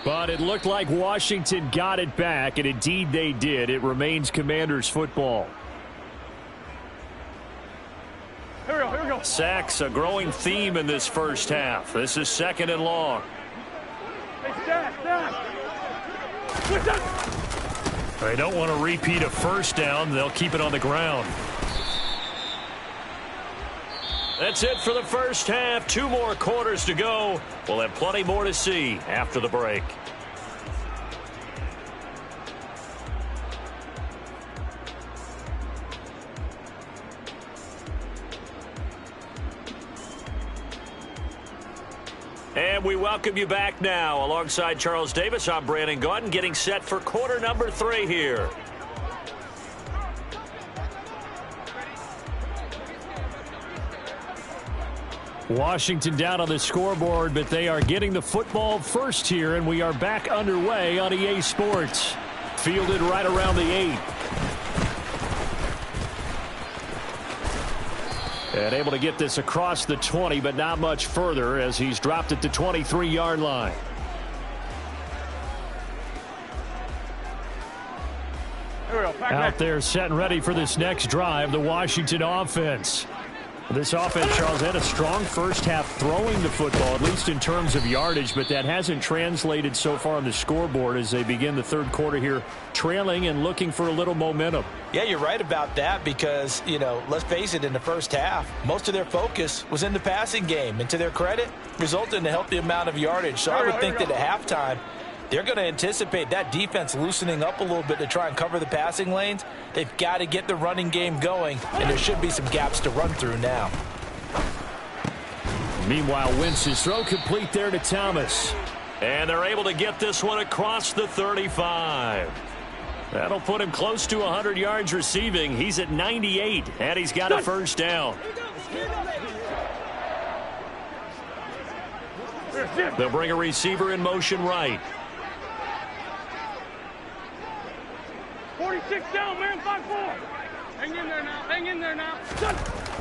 But it looked like Washington got it back, and indeed they did. It remains Commanders football. Here we go. Sacks, a growing theme in this first half. This is 2nd and long. They don't want to repeat a first down. They'll keep it on the ground. That's it for the first half. 2 more quarters to go. We'll have plenty more to see after the break. And we welcome you back now. Alongside Charles Davis, I'm Brandon Gaudin, getting set for quarter number 3 here. Washington down on the scoreboard, but they are getting the football first here, and we are back underway on EA Sports. Fielded right around the 8. And able to get this across the 20, but not much further as he's dropped it to 23-yard line. Out there set and ready for this next drive, the Washington offense. This offense, Charles, had a strong first half throwing the football, at least in terms of yardage, but that hasn't translated so far on the scoreboard as they begin the third quarter here, trailing and looking for a little momentum. Yeah, you're right about that because, let's face it, in the first half, most of their focus was in the passing game. And to their credit, resulted in a healthy amount of yardage. So I would think that at halftime, they're going to anticipate that defense loosening up a little bit to try and cover the passing lanes. They've got to get the running game going, and there should be some gaps to run through now. Meanwhile, Wentz's throw complete there to Thomas. And they're able to get this one across the 35. That'll put him close to 100 yards receiving. He's at 98, and he's got a first down. They'll bring a receiver in motion right. 46 down, man, 5-4. Hang in there now.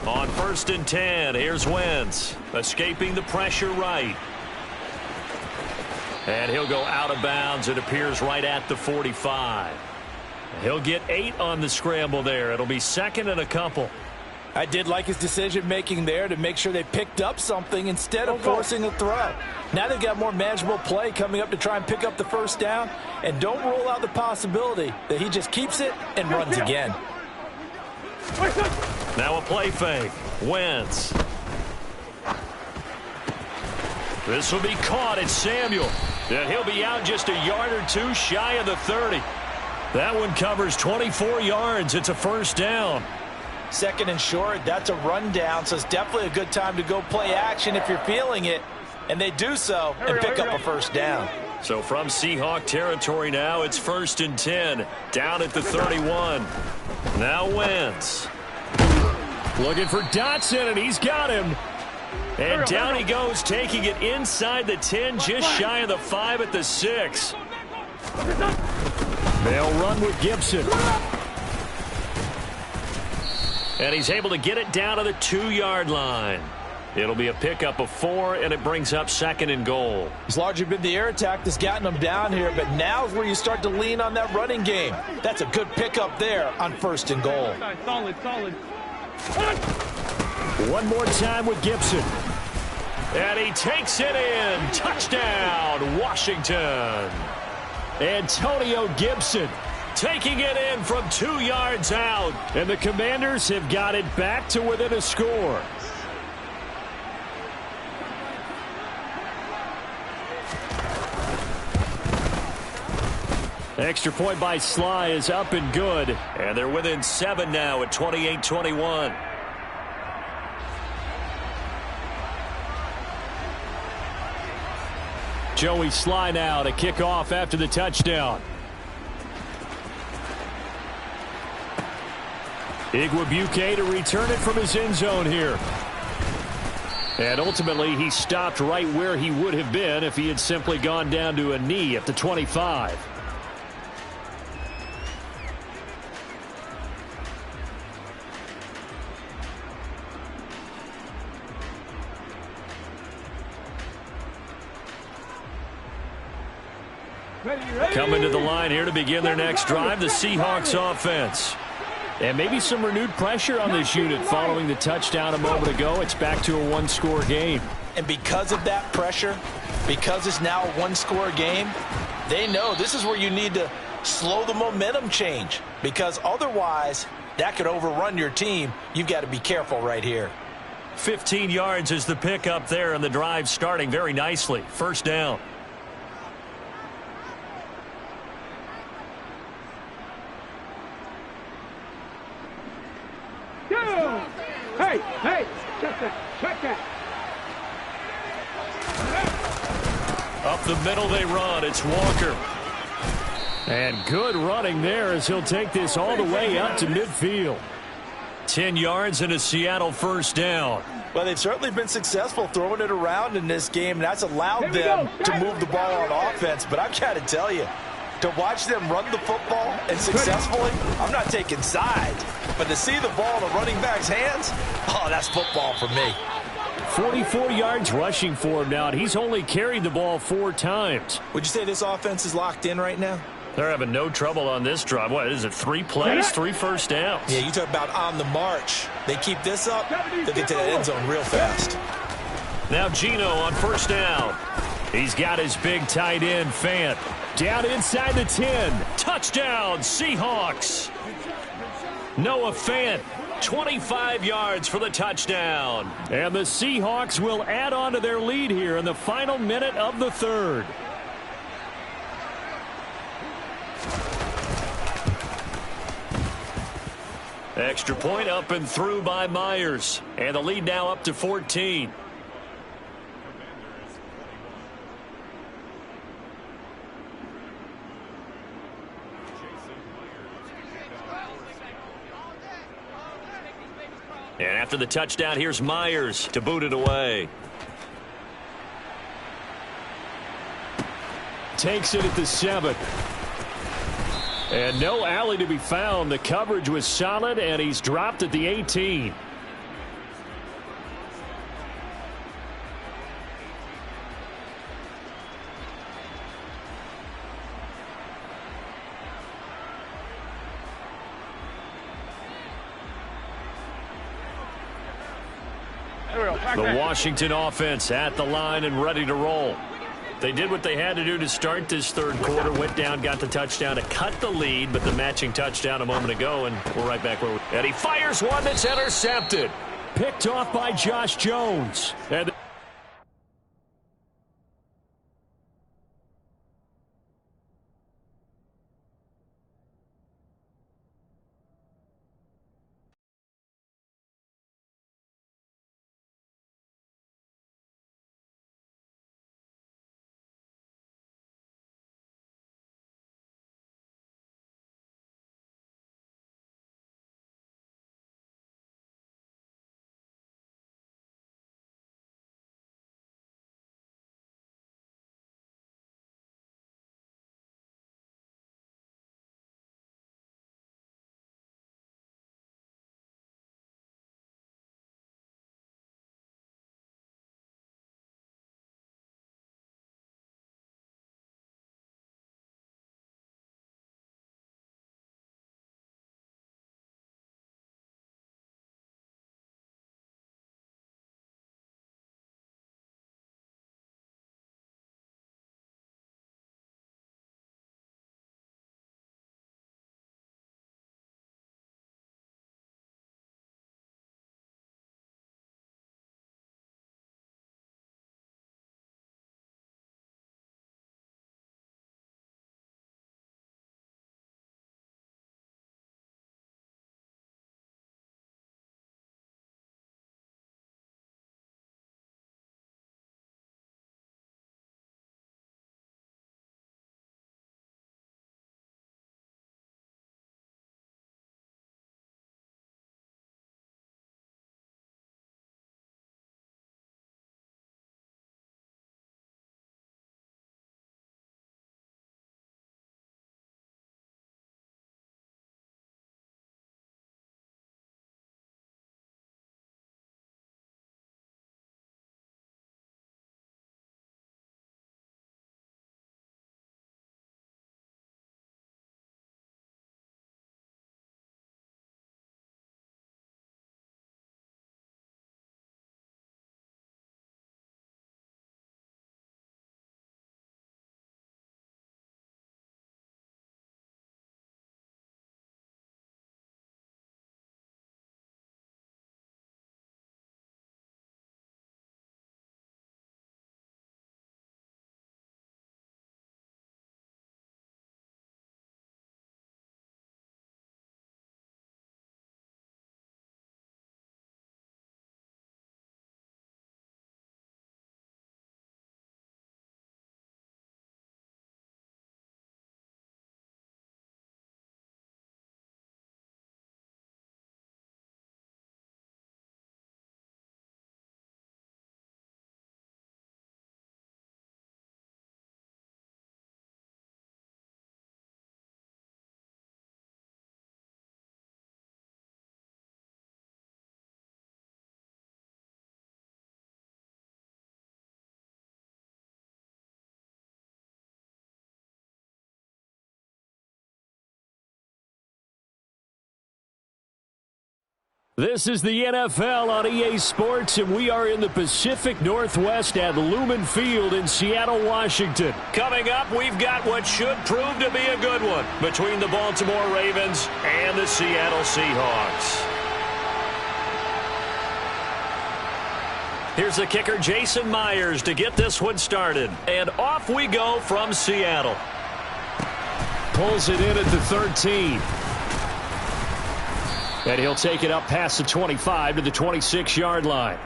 On 1st and 10, here's Wentz, escaping the pressure right. And he'll go out of bounds. It appears right at the 45. He'll get 8 on the scramble there. It'll be 2nd and a couple. I did like his decision-making there to make sure they picked up something instead of forcing a throw. Now they've got more manageable play coming up to try and pick up the first down. And don't rule out the possibility that he just keeps it and runs again. Now a play fake. Wentz. This will be caught. It's Samuel. And he'll be out just a yard or 2 shy of the 30. That one covers 24 yards. It's a first down. 2nd and short, that's a rundown, so it's definitely a good time to go play action if you're feeling it. And they do so and pick up a first down. So from Seahawk territory now, it's 1st and 10, down at the 31. Now Wentz. Looking for Dotson, and he's got him. And down he goes, taking it inside the 10, just shy of the 5 at the 6. They'll run with Gibson. And he's able to get it down to the 2-yard line. It'll be a pickup of 4, and it brings up 2nd and goal. It's largely been the air attack that's gotten them down here, but now's where you start to lean on that running game. That's a good pickup there on 1st and goal. Solid. One more time with Gibson. And he takes it in. Touchdown, Washington. Antonio Gibson taking it in from 2 yards out. And the Commanders have got it back to within a score. Extra point by Sly is up and good. And they're within 7 now at 28-21. Joey Sly now to kick off after the touchdown. Igwebuike to return it from his end zone here. And ultimately, he stopped right where he would have been if he had simply gone down to a knee at the 25. Coming to the line here to begin their next drive, the Seahawks offense. And maybe some renewed pressure on this unit following the touchdown a moment ago. It's back to a one-score game. And because of that pressure, because it's now a one-score game, they know this is where you need to slow the momentum change, because otherwise that could overrun your team. You've got to be careful right here. 15 yards is the pickup there, and the drive starting very nicely. First down. Hey, check that. Up the middle they run. It's Walker. And good running there as he'll take this all the way up to midfield. 10 yards and a Seattle first down. Well, they've certainly been successful throwing it around in this game, and that's allowed them to move the ball on offense. But I've got to tell you, to watch them run the football and successfully, I'm not taking sides, but to see the ball in a running back's hands, oh, that's football for me. 44 yards rushing for him now, and he's only carried the ball 4 times. Would you say this offense is locked in right now? They're having no trouble on this drive. What is it, 3 plays, 3 first downs? Yeah, you talk about on the march. They keep this up, they'll get to the end zone real fast. Now Geno on first down. He's got his big tight end, Fant. Down inside the 10. Touchdown, Seahawks. Noah Fant, 25 yards for the touchdown. And the Seahawks will add on to their lead here in the final minute of the third. Extra point up and through by Myers. And the lead now up to 14. And after the touchdown, here's Myers to boot it away. Takes it at the 7. And no alley to be found. The coverage was solid, and he's dropped at the 18. The Washington offense at the line and ready to roll. They did what they had to do to start this third quarter. Went down, got the touchdown to cut the lead, but the matching touchdown a moment ago, and we're right back where we... And he fires one that's intercepted. Picked off by Josh Jones. And This is the NFL on EA Sports, and we are in the Pacific Northwest at Lumen Field in Seattle, Washington. Coming up, we've got what should prove to be a good one between the Baltimore Ravens and the Seattle Seahawks. Here's the kicker, Jason Myers, to get this one started. And off we go from Seattle. Pulls it in at the 13. And he'll take it up past the 25 to the 26-yard line.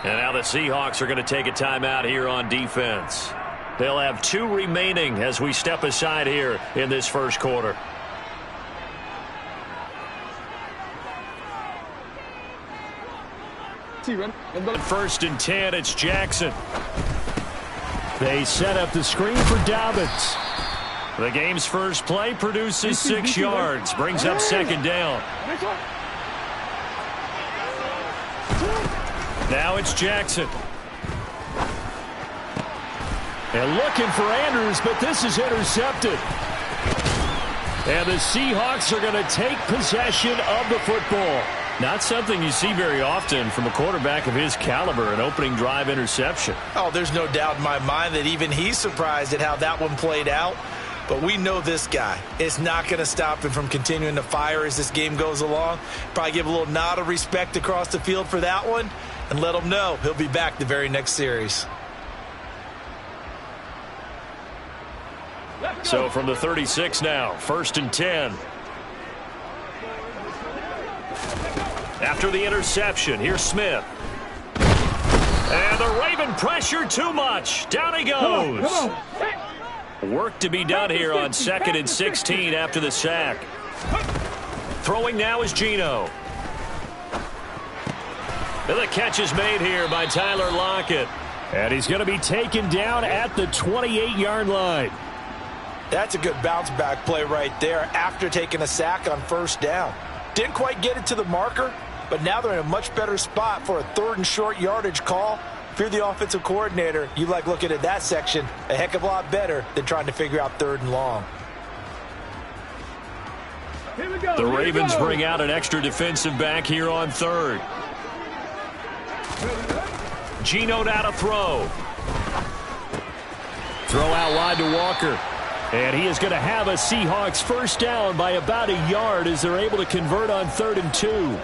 And now the Seahawks are going to take a timeout here on defense. They'll have 2 remaining as we step aside here in this first quarter. First and 10, it's Jackson. They set up the screen for Dobbins. The game's first play produces 6 yards, brings up second down. Now it's Jackson. And looking for Andrews, but this is intercepted. And the Seahawks are going to take possession of the football. Not something you see very often from a quarterback of his caliber, an opening drive interception. Oh, there's no doubt in my mind that even he's surprised at how that one played out. But we know this guy is not going to stop him from continuing to fire as this game goes along. Probably give a little nod of respect across the field for that one. And let him know he'll be back the very next series. So from the 36 now, first and 10. After the interception, here's Smith. And the Raven pressure too much. Down he goes. Work to be done here on 2nd and 16 after the sack. Throwing now is Geno. And the catch is made here by Tyler Lockett. And he's going to be taken down at the 28-yard line. That's a good bounce-back play right there after taking a sack on first down. Didn't quite get it to the marker, but now they're in a much better spot for a 3rd and short yardage call. If you're the offensive coordinator, you like looking at that section a heck of a lot better than trying to figure out 3rd and long. The Ravens bring out an extra defensive back here on 3rd. Geno now to throw. Throw out wide to Walker. And he is going to have a Seahawks first down by about a yard as they're able to convert on 3rd and 2.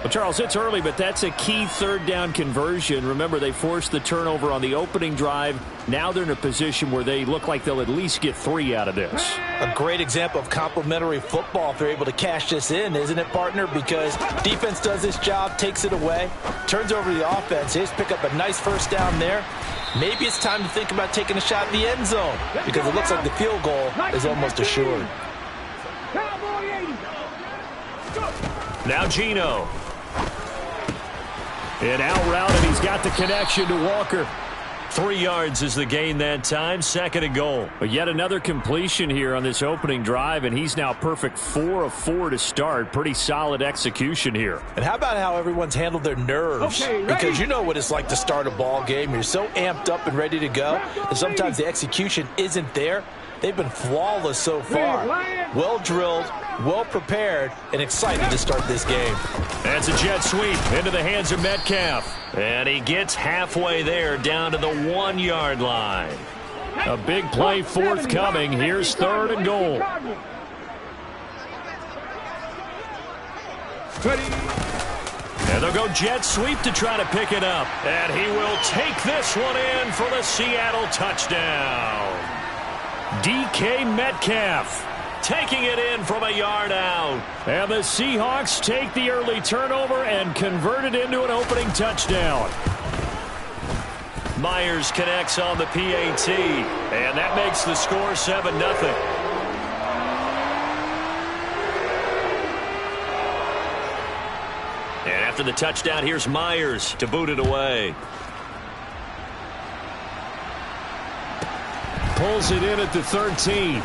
Well, Charles, it's early, but that's a key 3rd down conversion. Remember, they forced the turnover on the opening drive. Now they're in a position where they look like they'll at least get 3 out of this. A great example of complementary football if they're able to cash this in, isn't it, partner? Because defense does this job, takes it away, turns over the offense. They just pick up a nice first down there. Maybe it's time to think about taking a shot in the end zone because it looks like the field goal is almost assured. Now Geno. And out route, and he's got the connection to Walker. 3 yards is the gain that time, 2nd and goal. But yet another completion here on this opening drive, and he's now perfect 4 of 4 to start. Pretty solid execution here. And how about how everyone's handled their nerves? Because you know what it's like to start a ball game. You're so amped up and ready to go, and sometimes the execution isn't there. They've been flawless so far. Well drilled, well prepared, and excited to start this game. That's a jet sweep into the hands of Metcalf. And he gets halfway there down to the 1-yard line. A big play forthcoming. Here's 3rd and goal. And they'll go jet sweep to try to pick it up. And he will take this one in for the Seattle touchdown. DK Metcalf taking it in from a yard out. And the Seahawks take the early turnover and convert it into an opening touchdown. Myers connects on the PAT, and that makes the score 7-0. And after the touchdown, here's Myers to boot it away. pulls it in at the 13.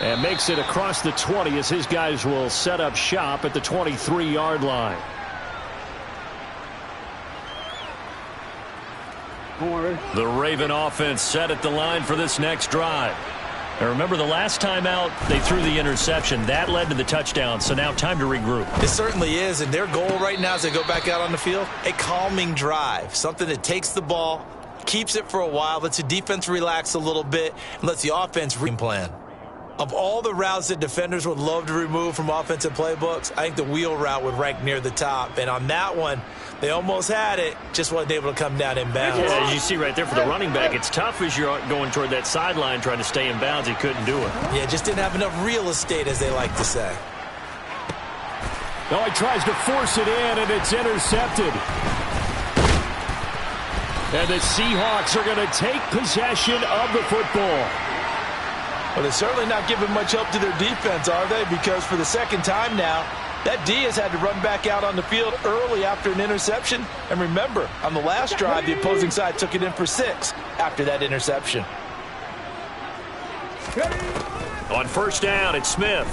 And makes it across the 20 as his guys will set up shop at the 23-yard line. The Raven offense set at the line for this next drive. And remember, the last time out, they threw the interception. That led to the touchdown, so now time to regroup. It certainly is, and their goal right now as they go back out on the field, a calming drive, something that takes the ball, keeps it for a while, lets the defense relax a little bit, and lets the offense plan. Of all the routes that defenders would love to remove from offensive playbooks, I think the wheel route would rank near the top. And on that one, they almost had it, just wasn't able to come down in bounds. Yeah, as you see right there for the running back, it's tough as you're going toward that sideline trying to stay in bounds. He couldn't do it. Yeah, just didn't have enough real estate, as they like to say. Oh, he tries to force it in, and it's intercepted. And the Seahawks are going to take possession of the football. Well, they're certainly not giving much help to their defense, are they? Because for the second time now, that D has had to run back out on the field early after an interception. And remember, on the last drive, the opposing side took it in for 6 after that interception. On first down, it's Smith.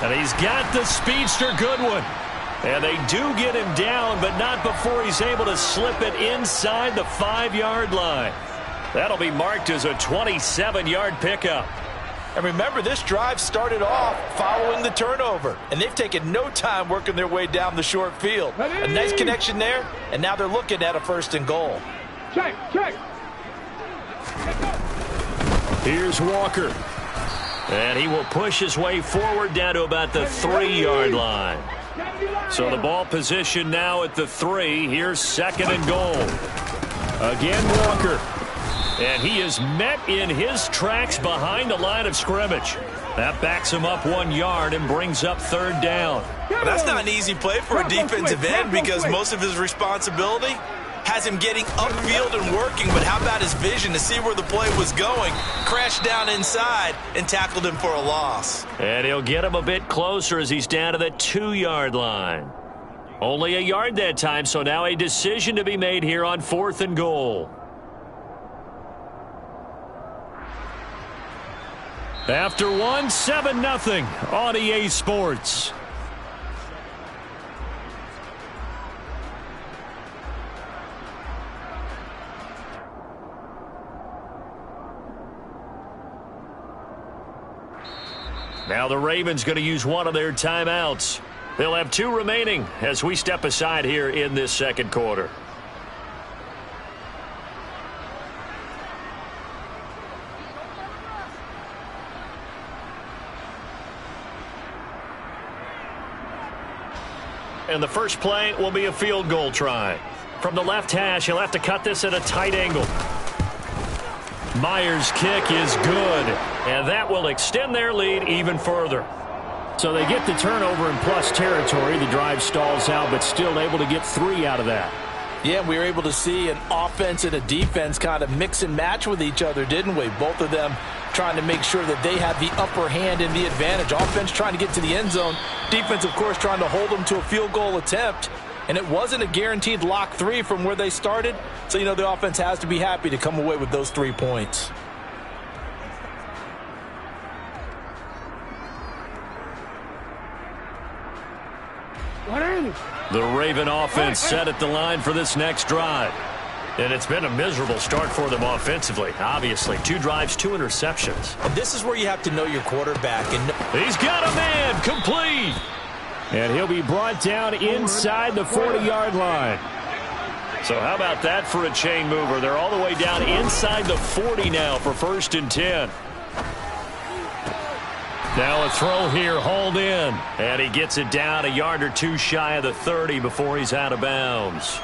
And he's got the speedster Goodwin. And they do get him down, but not before he's able to slip it inside the 5-yard line. That'll be marked as a 27-yard pickup. And remember, this drive started off following the turnover. And they've taken no time working their way down the short field. A nice connection there, and now they're looking at a 1st and goal. Check. Here's Walker. And he will push his way forward down to about the 3-yard line. So the ball position now at the 3. Here's 2nd and goal. Again, Walker. And he is met in his tracks behind the line of scrimmage. That backs him up 1 yard and brings up 3rd down. Well, that's not an easy play for a defensive end because most of his responsibility has him getting upfield and working. But how about his vision to see where the play was going? Crashed down inside and tackled him for a loss. And he'll get him a bit closer as he's down to the 2-yard line. Only a yard that time, so now a decision to be made here on 4th and goal. After 1, 7-0 on EA Sports. Now the Ravens going to use one of their timeouts. They'll have 2 remaining as we step aside here in this 2nd quarter. And the first play will be a field goal try. From the left hash, he'll have to cut this at a tight angle. Myers' kick is good, and that will extend their lead even further. So they get the turnover in plus territory. The drive stalls out, but still able to get 3 out of that. Yeah, we were able to see an offense and a defense kind of mix and match with each other, didn't we? Both of them trying to make sure that they have the upper hand and the advantage. Offense trying to get to the end zone. Defense, of course, trying to hold them to a field goal attempt. And it wasn't a guaranteed lock 3 from where they started. So, you know, the offense has to be happy to come away with those 3 points. The Raven offense set at the line for this next drive. And it's been a miserable start for them offensively, obviously. 2 drives, 2 interceptions. And this is where you have to know your quarterback. And he's got a man, complete. And he'll be brought down inside the 40-yard line. So how about that for a chain mover? They're all the way down inside the 40 now for 1st and 10. Now a throw here, hauled in. And he gets it down a yard or 2 shy of the 30 before he's out of bounds.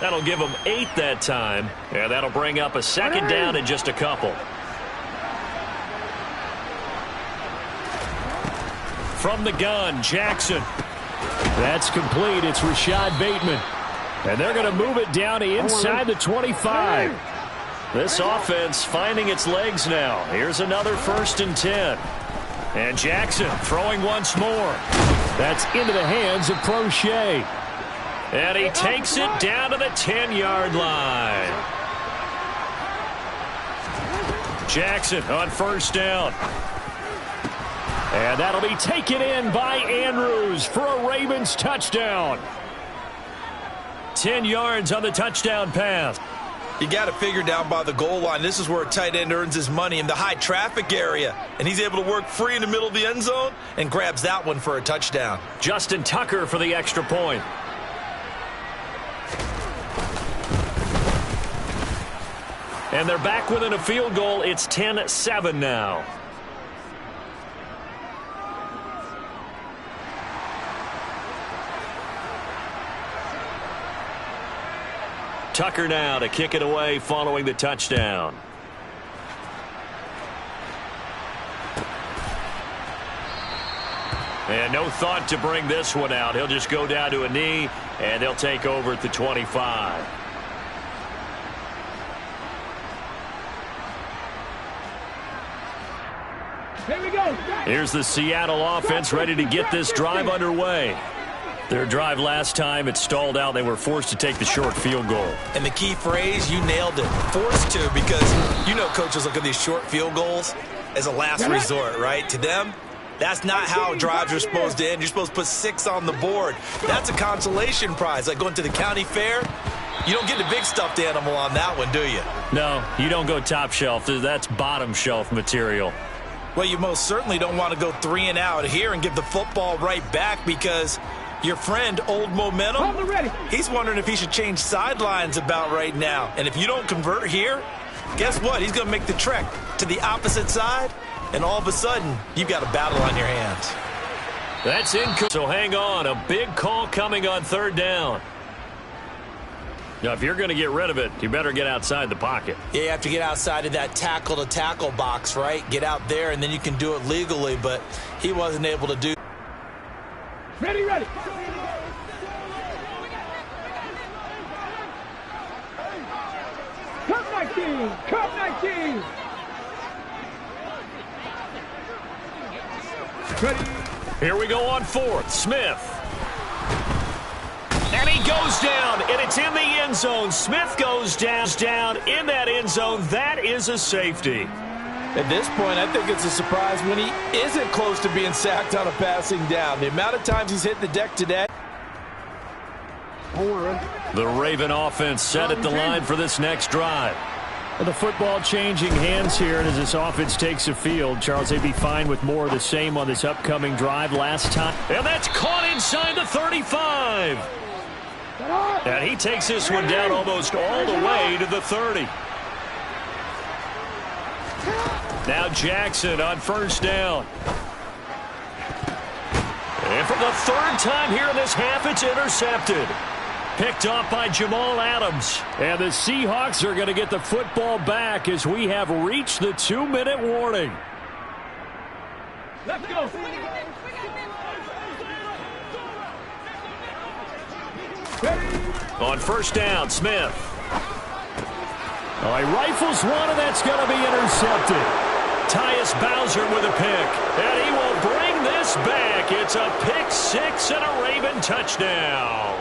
That'll give him 8 that time. And that'll bring up a 2nd down in just a couple. From the gun, Jackson. That's complete. It's Rashad Bateman. And they're going to move it down to inside the 25. This offense finding its legs now. Here's another 1st and 10. And Jackson throwing once more. That's into the hands of Prochet. And he takes it down to the 10-yard line. Jackson on first down. And that'll be taken in by Andrews for a Ravens touchdown. 10 yards on the touchdown pass. You got to figure down by the goal line. This is where a tight end earns his money, in the high traffic area. And he's able to work free in the middle of the end zone and grabs that one for a touchdown. Justin Tucker for the extra point. And they're back within a field goal. It's 10-7 now. Tucker now to kick it away following the touchdown. And no thought to bring this one out. He'll just go down to a knee, and they'll take over at the 25. Here we go. Here's the Seattle offense ready to get this drive underway. Their drive last time, it stalled out. They were forced to take the short field goal. And the key phrase, you nailed it. Forced to, because you know coaches look at these short field goals as a last resort, right? To them, that's not how drives are supposed to end. You're supposed to put 6 on the board. That's a consolation prize. Like going to the county fair, you don't get the big stuffed animal on that one, do you? No, you don't go top shelf. That's bottom shelf material. Well, you most certainly don't want to go 3 and out here and give the football right back, because your friend, Old Momentum, he's wondering if he should change sidelines about right now. And if you don't convert here, guess what? He's going to make the trek to the opposite side, and all of a sudden, you've got a battle on your hands. That's incomplete. So hang on. A big call coming on third down. Now, if you're going to get rid of it, you better get outside the pocket. Yeah, you have to get outside of that tackle-to-tackle box, right? Get out there, and then you can do it legally, but he wasn't able to do. Ready, ready. Cup 19, Cup 19. Ready. Here we go on fourth. Smith. And he goes down, and it's in the end zone. Smith goes down in that end zone. That is a safety. At this point, I think it's a surprise when he isn't close to being sacked on a passing down. The amount of times he's hit the deck today. The Raven offense set at the line for this next drive. And the football changing hands here, and as this offense takes the field, Charles, they'd be fine with more of the same on this upcoming drive last time. And that's caught inside the 35. And he takes this one down almost all the way to the 30. Now Jackson on first down. And for the third time here in this half, it's intercepted. Picked off by Jamal Adams. And the Seahawks are going to get the football back as we have reached the 2-minute warning. Let's go. On first down, Smith. Oh, he rifles one, and that's going to be intercepted. Tyus Bowser with a pick, and he will bring this back. It's a pick 6 and a Raven touchdown.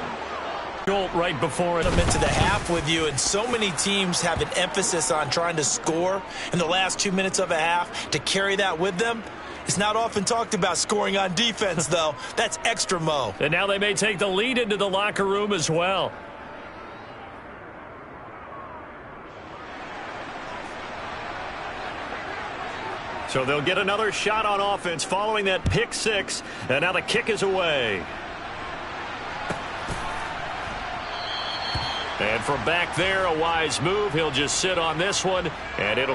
Right before it. I'm into the half with you, and so many teams have an emphasis on trying to score in the last 2 minutes of a half. To carry that with them, it's not often talked about scoring on defense, though. That's extra mo. And now they may take the lead into the locker room as well. So they'll get another shot on offense following that pick 6, and now the kick is away. And from back there, a wise move. He'll just sit on this one, and it'll